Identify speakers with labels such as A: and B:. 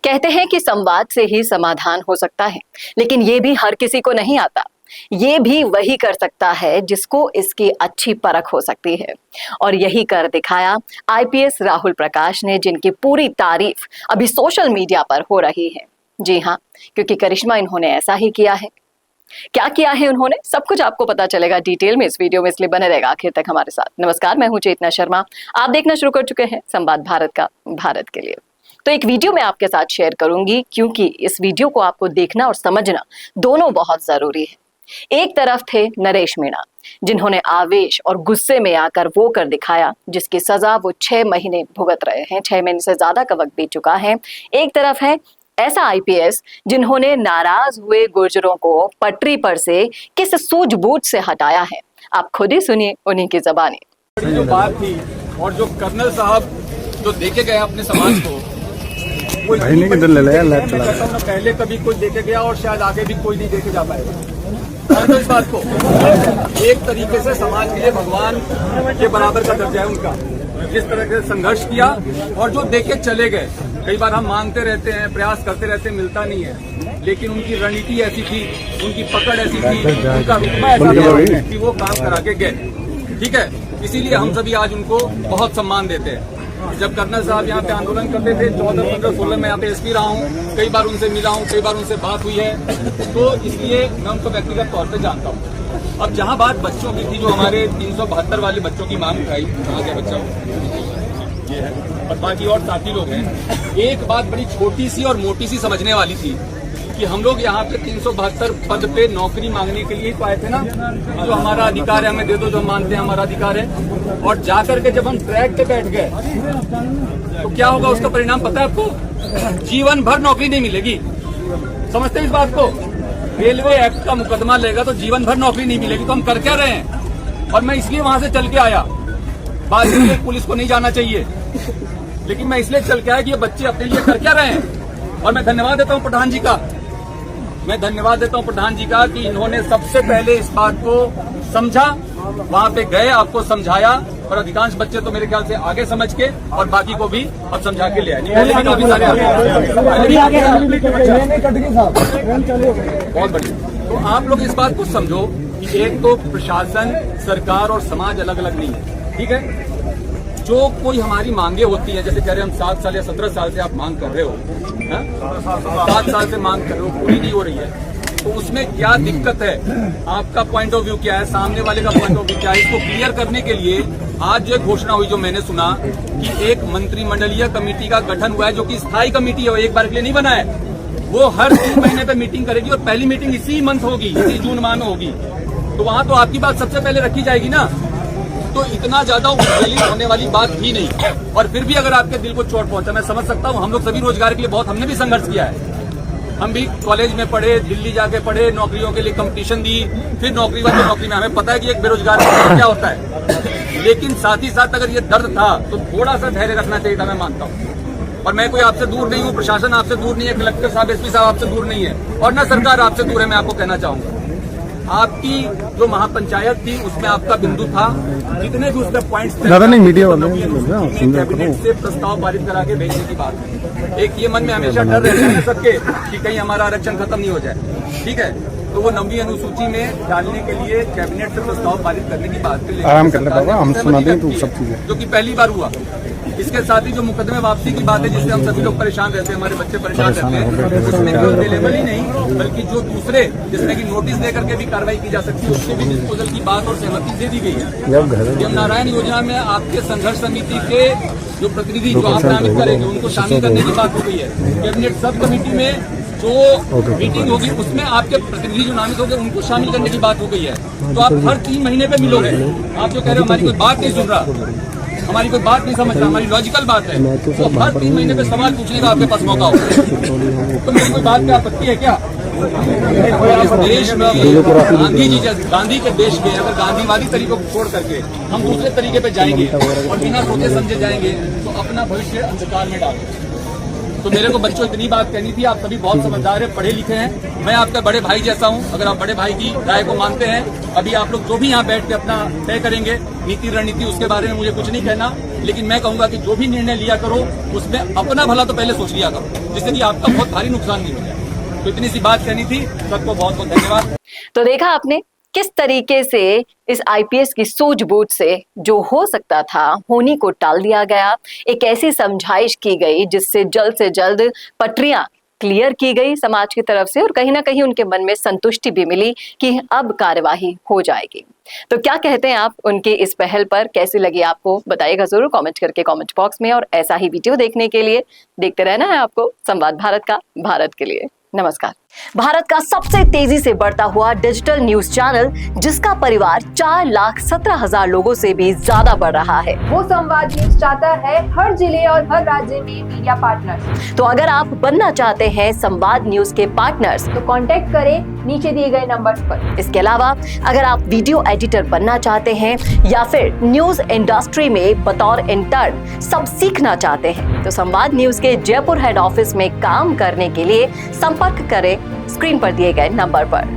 A: कहते हैं कि संवाद से ही समाधान हो सकता है, लेकिन ये भी हर किसी को नहीं आता। ये भी वही कर सकता है जिसको इसकी अच्छी परख हो सकती है, और यही कर दिखाया आईपीएस राहुल प्रकाश ने, जिनकी पूरी तारीफ अभी सोशल मीडिया पर हो रही है। जी हाँ, क्योंकि करिश्मा इन्होंने ऐसा ही किया है। क्या किया है उन्होंने, सब कुछ आपको पता चलेगा डिटेल में इस वीडियो में, इसलिए बने रहेगा आखिर तक हमारे साथ। नमस्कार, मैं हूं चेतना शर्मा। आप देखना शुरू कर चुके हैं संवाद भारत का, भारत के लिए। तो एक वीडियो मैं आपके साथ शेयर करूंगी, क्योंकि इस वीडियो को आपको देखना और समझना दोनों बहुत जरूरी है। एक तरफ थे नरेश मीणा, जिन्होंने आवेश और गुस्से में आकर वो कर दिखाया जिसकी सजा वो 6 महीने भुगत रहे हैं। 6 महीने से ज्यादा का वक्त बीत चुका है। एक तरफ है ऐसा आईपीएस जिन्होंने नाराज हुए गुर्जरों को पटरी पर से किस सूझबूझ से हटाया है। आप खुद ही सुनिए उन्हीं की ज़बानी।
B: जो बात थी और जो कर्नल साहब जो देखे गए अपने समाज को, वो ना पहले कभी कोई देखे गया और शायद आगे भी कोई नहीं देखे जा पाएगा। तो इस बात को एक तरीके से समाज के लिए भगवान के बराबर का दर्जा है उनका, जिस तरह से संघर्ष किया और जो देखे चले गए। कई बार हम मांगते रहते हैं, प्रयास करते रहते हैं, मिलता नहीं है, लेकिन उनकी रणनीति ऐसी थी, उनकी पकड़ ऐसी थी, उनका रुतबा ऐसा था कि वो काम करा के गए। ठीक है, इसीलिए हम सभी आज उनको बहुत सम्मान देते हैं। जब कर्नल साहब यहाँ पे आंदोलन करते थे 14, 15, 16 में यहाँ पे एसपी रहा हूँ, कई बार उनसे मिला हूँ, कई बार उनसे बात हुई है, तो इसलिए मैं उनको व्यक्तिगत तौर पे जानता हूँ। अब जहाँ बात बच्चों की थी, जो हमारे 372 वाले बच्चों की मांग उठाई, कहाँ गया बच्चा ये है, और बाकी और साथी लोग हैं। एक बात बड़ी छोटी सी और मोटी सी समझने वाली थी कि हम लोग यहाँ पे 372 पद पे नौकरी मांगने के लिए तो आए थे ना, जो हमारा अधिकार है हमें दे दो, जो मानते हैं हमारा अधिकार है। और जाकर के जब हम ट्रैक पे बैठ गए तो क्या होगा, उसका परिणाम पता है आपको? जीवन भर नौकरी नहीं मिलेगी। समझते हैं इस बात को? रेलवे एक्ट का मुकदमा लेगा तो जीवन भर नौकरी नहीं मिलेगी। तो हम कर क्या रहे हैं? और मैं इसलिए वहां से चल के आया। बात इसलिए पुलिस को नहीं जाना चाहिए, लेकिन मैं इसलिए चल के आया कि ये बच्चे अपने लिए कर क्या रहे हैं। और मैं धन्यवाद देता हूँ प्रधान जी का, मैं धन्यवाद देता हूँ प्रधान जी का कि इन्होंने सबसे पहले इस बात को समझा, वहां पे गए, आपको समझाया, और अधिकांश बच्चे तो मेरे ख्याल से आगे समझ के और बाकी को भी अब समझा के ले आए। काफी सारे बहुत बढ़िया। तो आप लोग इस बात को समझो कि एक तो प्रशासन, सरकार और समाज अलग अलग नहीं है। ठीक है, जो कोई हमारी मांगे होती है, जैसे कह रहे हम 7 साल या 17 साल से आप मांग कर रहे हो, 7 साल से मांग कर रहे हो, पूरी नहीं हो रही है, तो उसमें क्या दिक्कत है? आपका पॉइंट ऑफ व्यू क्या है, सामने वाले का पॉइंट ऑफ व्यू क्या है? इसको क्लियर करने के लिए आज जो घोषणा हुई, जो मैंने सुना कि एक मंत्रिमंडलीय कमेटी का गठन हुआ है, जो कि स्थायी कमेटी है, वो एक बार के लिए नहीं बना है। वो हर 3 महीने पे मीटिंग करेगी और पहली मीटिंग इसी मंथ होगी, इसी जून माह में होगी। तो वहां तो आपकी बात सबसे पहले रखी जाएगी ना। तो इतना ज्यादा उद्वेलित होने वाली बात ही नहीं। और फिर भी अगर आपके दिल को चोट पहुंचा, मैं समझ सकता हूँ। हम लोग सभी रोजगार के लिए बहुत, हमने भी संघर्ष किया है। हम भी कॉलेज में पढ़े, दिल्ली जाके पढ़े, नौकरियों के लिए कंपटीशन दी, फिर नौकरी वाली नौकरी में हमें पता है कि एक बेरोजगार क्या होता है। लेकिन साथ ही साथ अगर ये दर्द था तो थोड़ा सा धैर्य रखना चाहिए था, मैं मानता हूँ। और मैं कोई आपसे दूर नहीं हूँ, प्रशासन आपसे दूर नहीं है, कलेक्टर साहब, एसपी साहब आपसे दूर नहीं है, और न सरकार आपसे दूर है। मैं आपको कहना चाहूंगा, आपकी जो महापंचायत थी उसमें आपका बिंदु था, जितने भी उसमें पॉइंट्स थे, कैबिनेट से प्रस्ताव पारित करा के भेजने की बात है। एक ये मन में हमेशा डर रहता है सबके कि कहीं हमारा आरक्षण खत्म नहीं हो जाए। ठीक है, तो वो 9वीं अनुसूची में डालने के लिए कैबिनेट से प्रस्ताव पारित करने की बात जो कि पहली बार हुआ। इसके साथ ही जो मुकदमे वापसी की बात है, जिससे हम सभी लोग परेशान रहते हैं, हमारे बच्चे परेशान रहते हैं, उसमें केवल अवेलेबल ही नहीं बल्कि जो दूसरे, जिसमें कि नोटिस दे करके भी कार्रवाई की जा सकती है, उसके भी डिस्पोजल की बात और सहमति दे दी गई है। यम नारायण योजना में आपके संघर्ष समिति के जो प्रतिनिधि जो आप नामित करेंगे, उनको शामिल करने की बात हो गई है। कैबिनेट सब कमेटी में जो मीटिंग होगी उसमें आपके प्रतिनिधि जो नामित होंगे उनको शामिल करने की बात हो गई है। तो आप हर 3 महीने पे मिलोगे। आप जो कह रहे हो हमारी कोई बात नहीं सुन रहा, हमारी कोई बात नहीं समझ रहा, हमारी लॉजिकल बात है, तो हर 3 महीने पे सवाल पूछने का आपके पास मौका होगा। तो मेरी कोई बात पे आपत्ति है क्या? इस देश में गांधी जी, गांधी के देश के अगर गांधीवादी तरीकों को छोड़ करके हम दूसरे तरीके पे जाएंगे और बिना सोचे समझे जाएंगे तो अपना भविष्य अंधकार में डालेंगे। तो मेरे को बच्चों इतनी बात कहनी थी, आप सभी बहुत समझदार हैं, पढ़े लिखे हैं, मैं आपका बड़े भाई जैसा हूं। अगर आप बड़े भाई की राय को मानते हैं, अभी आप लोग जो भी यहाँ बैठ के अपना तय करेंगे नीति रणनीति, उसके बारे में मुझे कुछ नहीं कहना, लेकिन मैं कहूंगा कि जो भी निर्णय लिया करो उसमें अपना भला तो पहले सोच लिया करो, जिससे कि आपका बहुत भारी नुकसान नहीं हो जाए। तो इतनी सी बात कहनी थी, सबको बहुत बहुत धन्यवाद।
A: तो देखा आपने किस तरीके से इस आईपीएस की सूझबूझ से जो हो सकता था होने को टाल दिया गया। एक ऐसी समझाइश की गई जिससे जल्द से जल्द पटरियां क्लियर की गई समाज की तरफ से, और कहीं ना कहीं उनके मन में संतुष्टि भी मिली कि अब कार्यवाही हो जाएगी। तो क्या कहते हैं आप उनकी इस पहल पर, कैसी लगी आपको बताइएगा जरूर कमेंट करके कमेंट बॉक्स में। और ऐसा ही वीडियो देखने के लिए देखते रहना है आपको संवाद भारत का, भारत के लिए। नमस्कार। भारत का सबसे तेजी से बढ़ता हुआ डिजिटल न्यूज चैनल, जिसका परिवार 4,17,000 लोगों से भी ज्यादा बढ़ रहा है,
C: वो संवाद न्यूज चाहता है हर जिले और हर राज्य में मीडिया पार्टनर्स।
A: तो अगर आप बनना चाहते हैं संवाद न्यूज के पार्टनर्स,
C: तो कांटेक्ट करें नीचे दिए गए नंबर्स पर।
A: इसके अलावा अगर आप वीडियो एडिटर बनना चाहते हैं या फिर न्यूज इंडस्ट्री में बतौर इंटर्न सब सीखना चाहते हैं, तो संवाद न्यूज के जयपुर हेड ऑफिस में काम करने के लिए संपर्क करें स्क्रीन पर दिए गए नंबर पर।